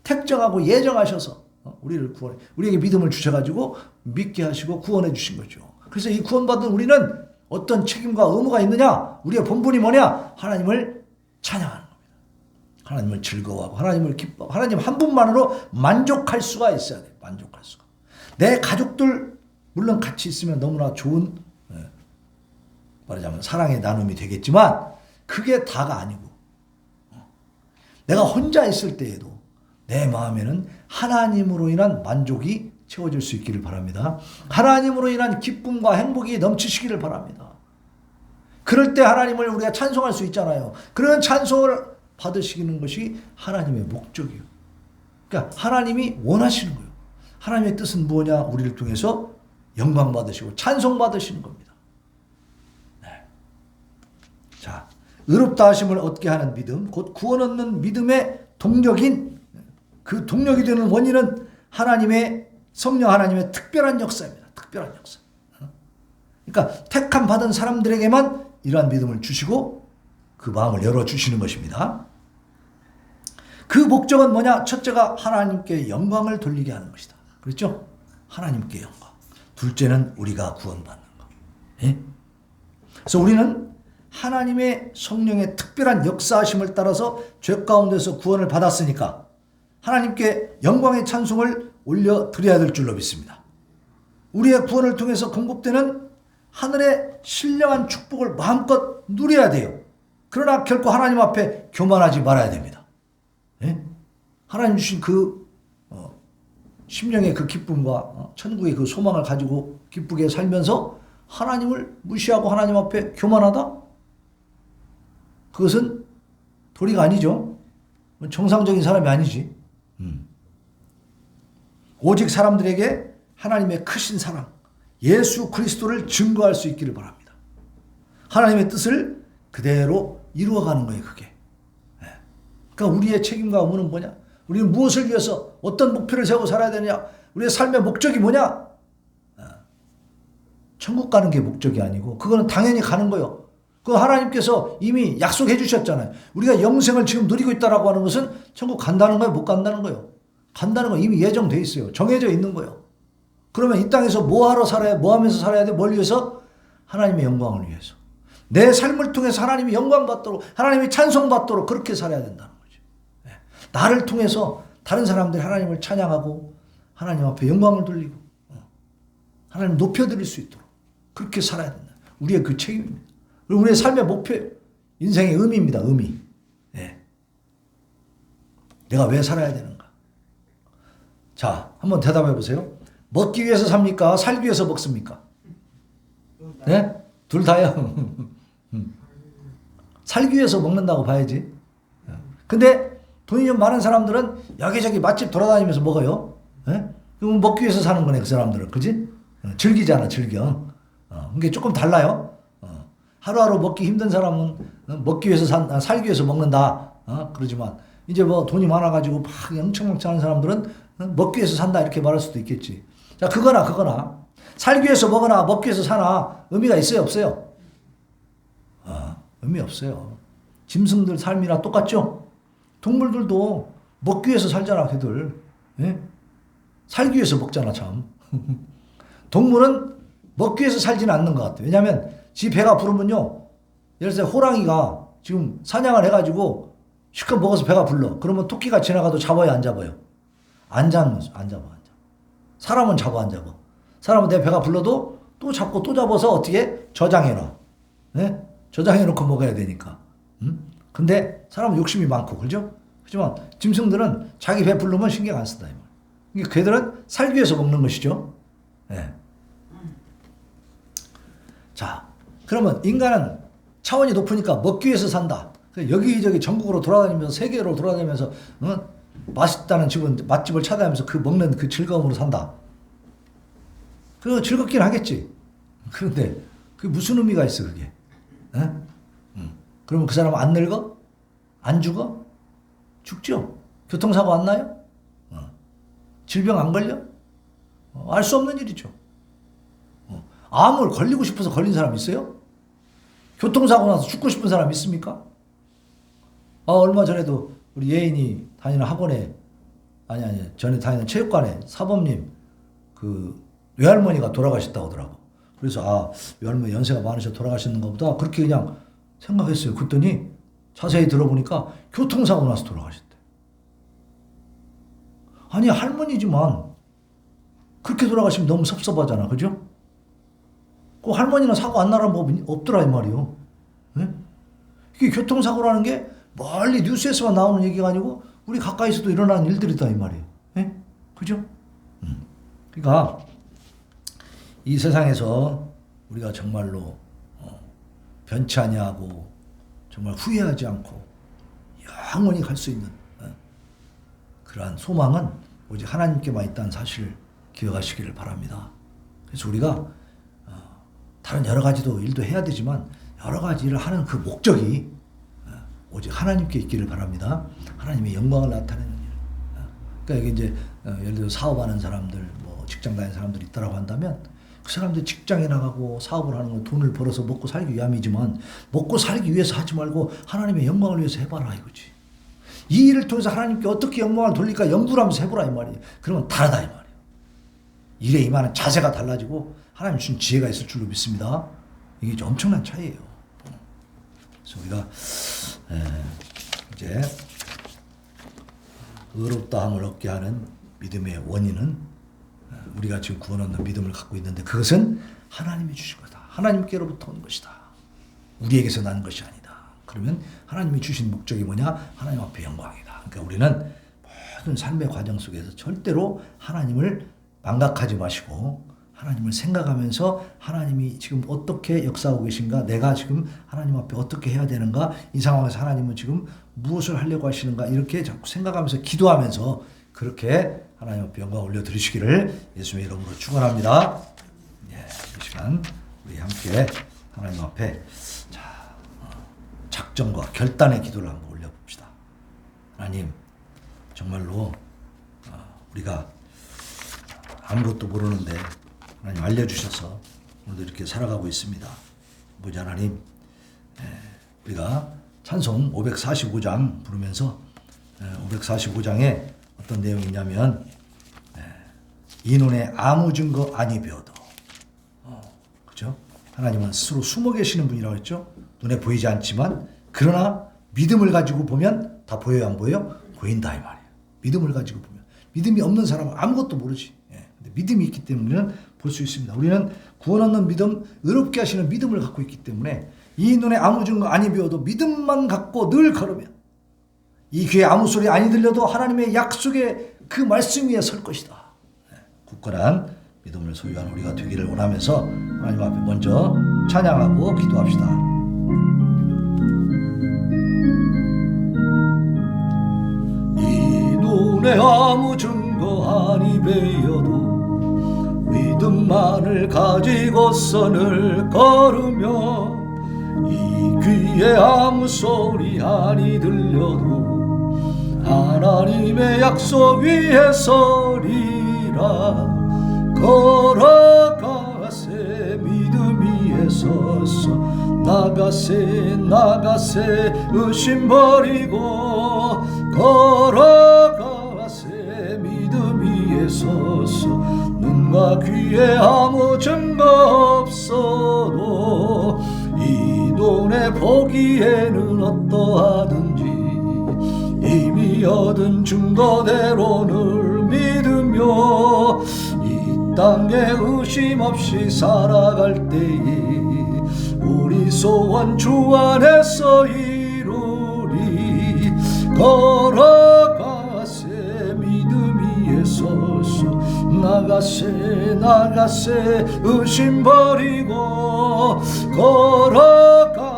택정하고 예정하셔서 우리를 구원해. 우리에게 믿음을 주셔가지고 믿게 하시고 구원해 주신 거죠. 그래서 이 구원받은 우리는 어떤 책임과 의무가 있느냐? 우리의 본분이 뭐냐? 하나님을 찬양하는 겁니다. 하나님을 즐거워하고 하나님을 기뻐하고 하나님 한 분만으로 만족할 수가 있어야 돼요. 만족할 수가. 내 가족들 물론 같이 있으면 너무나 좋은 말하자면 사랑의 나눔이 되겠지만 그게 다가 아니고 내가 혼자 있을 때에도 내 마음에는 하나님으로 인한 만족이 채워질 수 있기를 바랍니다. 하나님으로 인한 기쁨과 행복이 넘치시기를 바랍니다. 그럴 때 하나님을 우리가 찬송할 수 있잖아요. 그런 찬송을 받으시는 것이 하나님의 목적이에요. 그러니까 하나님이 원하시는 거예요. 하나님의 뜻은 뭐냐? 우리를 통해서 영광 받으시고 찬송 받으시는 겁니다. 네. 자, 의롭다 하심을 얻게 하는 믿음, 곧 구원 얻는 믿음의 동력인 그 동력이 되는 원인은 하나님의 성령 하나님의 특별한 역사입니다. 특별한 역사. 그러니까 택함 받은 사람들에게만 이러한 믿음을 주시고 그 마음을 열어주시는 것입니다. 그 목적은 뭐냐? 첫째가 하나님께 영광을 돌리게 하는 것이다. 그렇죠? 하나님께 영광. 둘째는 우리가 구원받는 것. 예? 그래서 우리는 하나님의 성령의 특별한 역사하심을 따라서 죄 가운데서 구원을 받았으니까 하나님께 영광의 찬송을 올려드려야 될 줄로 믿습니다. 우리의 구원을 통해서 공급되는 하늘의 신령한 축복을 마음껏 누려야 돼요. 그러나 결코 하나님 앞에 교만하지 말아야 됩니다. 예? 하나님 주신 그 심령의 그 기쁨과 천국의 그 소망을 가지고 기쁘게 살면서 하나님을 무시하고 하나님 앞에 교만하다? 그것은 도리가 아니죠. 정상적인 사람이 아니지. 오직 사람들에게 하나님의 크신 사랑, 예수 그리스도를 증거할 수 있기를 바랍니다. 하나님의 뜻을 그대로 이루어가는 거예요, 그게. 그러니까 우리의 책임과 의무는 뭐냐? 우리는 무엇을 위해서 어떤 목표를 세우고 살아야 되느냐? 우리의 삶의 목적이 뭐냐? 천국 가는 게 목적이 아니고 그거는 당연히 가는 거예요. 그 하나님께서 이미 약속해 주셨잖아요. 우리가 영생을 지금 누리고 있다라고 하는 것은 천국 간다는 거예요? 못 간다는 거예요? 간다는 거 이미 예정돼 있어요. 정해져 있는 거예요. 그러면 이 땅에서 뭐 하러 살아야, 뭐 하면서 살아야 돼? 뭘 위해서? 하나님의 영광을 위해서. 내 삶을 통해서 하나님이 영광 받도록, 하나님이 찬송 받도록 그렇게 살아야 된다는 거죠. 나를 통해서 다른 사람들이 하나님을 찬양하고 하나님 앞에 영광을 돌리고 하나님 높여드릴 수 있도록 그렇게 살아야 된다. 우리의 그 책임입니다. 그리고 우리의 삶의 목표예요. 인생의 의미입니다. 의미. 네. 내가 왜 살아야 되는가? 자, 한번 대답해 보세요. 먹기 위해서 삽니까? 살기 위해서 먹습니까? 네? 둘 다요. 살기 위해서 먹는다고 봐야지. 근데 돈이 좀 많은 사람들은 여기저기 맛집 돌아다니면서 먹어요. 네? 그럼 먹기 위해서 사는 거네, 그 사람들은. 그지? 즐기잖아, 즐겨. 그게 조금 달라요. 하루하루 먹기 힘든 사람은 먹기 위해서 살기 위해서 먹는다. 그러지만 이제 뭐 돈이 많아가지고 막 엄청 하는 사람들은 먹기 위해서 산다 이렇게 말할 수도 있겠지. 자, 그거나 살기 위해서 먹거나 먹기 위해서 사나 의미가 있어요, 없어요? 의미 없어요. 짐승들 삶이랑 똑같죠? 동물들도 먹기 위해서 살잖아, 걔들. 예? 살기 위해서 먹잖아, 참. 동물은 먹기 위해서 살지는 않는 것 같아요. 왜냐하면 지 배가 부르면요. 예를 들어 호랑이가 지금 사냥을 해가지고 실컷 먹어서 배가 불러. 그러면 토끼가 지나가도 잡아요, 안 잡아요? 안 잡아. 사람은 잡아, 안 잡아. 사람은 내 배가 불러도 또 잡고 또 잡아서 어떻게 저장해놔. 네? 저장해놓고 먹어야 되니까. 근데 사람은 욕심이 많고, 그죠? 하지만 짐승들은 자기 배 부르면 신경 안 쓴다. 그러니까 걔들은 살기 위해서 먹는 것이죠. 네. 자, 그러면 인간은 차원이 높으니까 먹기 위해서 산다. 여기저기 전국으로 돌아다니면서 세계로 돌아다니면서 맛있다는 집은 맛집을 찾아가면서 그 먹는 그 즐거움으로 산다. 그 즐겁긴 하겠지. 그런데 그게 무슨 의미가 있어 그게? 에? 그러면 그 사람은 안 늙어? 안 죽어? 죽죠. 교통사고 안 나요? 질병 안 걸려? 알 수 없는 일이죠. 암을 걸리고 싶어서 걸린 사람 있어요? 교통사고 나서 죽고 싶은 사람 있습니까? 얼마 전에도 우리 예인이 다니는 학원에 전에 다니는 체육관에 사범님 그 외할머니가 돌아가셨다고 하더라고. 그래서 외할머니 연세가 많으셔서 돌아가셨는가 보다 그렇게 그냥 생각했어요. 그랬더니 자세히 들어보니까 교통사고 나서 돌아가셨대. 아니 할머니지만 그렇게 돌아가시면 너무 섭섭하잖아. 그죠? 그 할머니는 사고 안 나라는 법이 없더라 이 말이요. 네? 이게 교통사고라는 게 멀리 뉴스에서만 나오는 얘기가 아니고 우리 가까이서도 일어나는 일들이다 이 말이에요. 네? 그죠? 그러니까 이 세상에서 우리가 정말로 변치 아니하고 정말 후회하지 않고 영원히 갈 수 있는 그러한 소망은 오직 하나님께만 있다는 사실을 기억하시기를 바랍니다. 그래서 우리가 다른 여러 가지도 일도 해야 되지만 여러 가지 일을 하는 그 목적이 오직 하나님께 있기를 바랍니다. 하나님의 영광을 나타내는 일. 그러니까 이게 이제 예를 들어 사업하는 사람들, 뭐 직장 다니는 사람들이 있다라고 한다면 그 사람들 직장에 나가고 사업을 하는 건 돈을 벌어서 먹고 살기 위함이지만 먹고 살기 위해서 하지 말고 하나님의 영광을 위해서 해봐라 이거지. 이 일을 통해서 하나님께 어떻게 영광을 돌릴까 연구를 하면서 해보라 이 말이에요. 그러면 다르다 이 말이에요. 일에 임하는 자세가 달라지고 하나님 주신 지혜가 있을 줄로 믿습니다. 이게 엄청난 차이예요. 그래서 우리가 이제 의롭다함을 얻게 하는 믿음의 원인은 우리가 지금 구원 얻는 믿음을 갖고 있는데 그것은 하나님이 주신 거다. 하나님께로부터 온 것이다. 우리에게서 나는 것이 아니다. 그러면 하나님이 주신 목적이 뭐냐? 하나님 앞에 영광이다. 그러니까 우리는 모든 삶의 과정 속에서 절대로 하나님을 망각하지 마시고 하나님을 생각하면서 하나님이 지금 어떻게 역사하고 계신가? 내가 지금 하나님 앞에 어떻게 해야 되는가? 이 상황에서 하나님은 지금 무엇을 하려고 하시는가? 이렇게 자꾸 생각하면서 기도하면서 그렇게 하나님 앞에 영광 올려드리시기를 예수님의 이름으로 축원합니다. 이 시간 우리 함께 하나님 앞에 작정과 결단의 기도를 한번 올려봅시다. 하나님 정말로 우리가 아무것도 모르는데 하나님 알려주셔서 오늘도 이렇게 살아가고 있습니다. 아버지 하나님 우리가 찬송 545장 부르면서 545장에 어떤 내용이 있냐면 이 눈에 아무 증거 아니 배워도 그죠? 하나님은 스스로 숨어 계시는 분이라고 했죠. 눈에 보이지 않지만 그러나 믿음을 가지고 보면 다 보여요 안 보여요? 보인다 이 말이에요. 믿음을 가지고 보면. 믿음이 없는 사람은 아무것도 모르지. 근데 믿음이 있기 때문에 우리는 볼 수 있습니다. 우리는 구원 얻는 믿음, 의롭게 하시는 믿음을 갖고 있기 때문에 이 눈에 아무 증거 아니 보여도 믿음만 갖고 늘 걸으면 이 귀에 아무 소리 아니 들려도 하나님의 약속의 그 말씀 위에 설 것이다. 굳건한 믿음을 소유한 우리가 되기를 원하면서 하나님 앞에 먼저 찬양하고 기도합시다. 이 눈에 아무 증거 아니 베어도 믿음만을 가지고 선을 걸으며 이 귀에 아무 소리 아니 들려도 하나님의 약속 위에 서리라. 걸어가세 믿음 위에 서서 나가세 의심 버리고 걸어가세 믿음 위에 서서 눈과 귀에 아무 증거 없어도 이 돈에 보기에는 어떠하든지 이미 얻은 증거대로 늘 믿으며 이 땅에 의심 없이 살아갈 때에 우리 소원 주 안에서 이루리. 걸어가세 믿음 위에 서서 나가세 의심 버리고 걸어가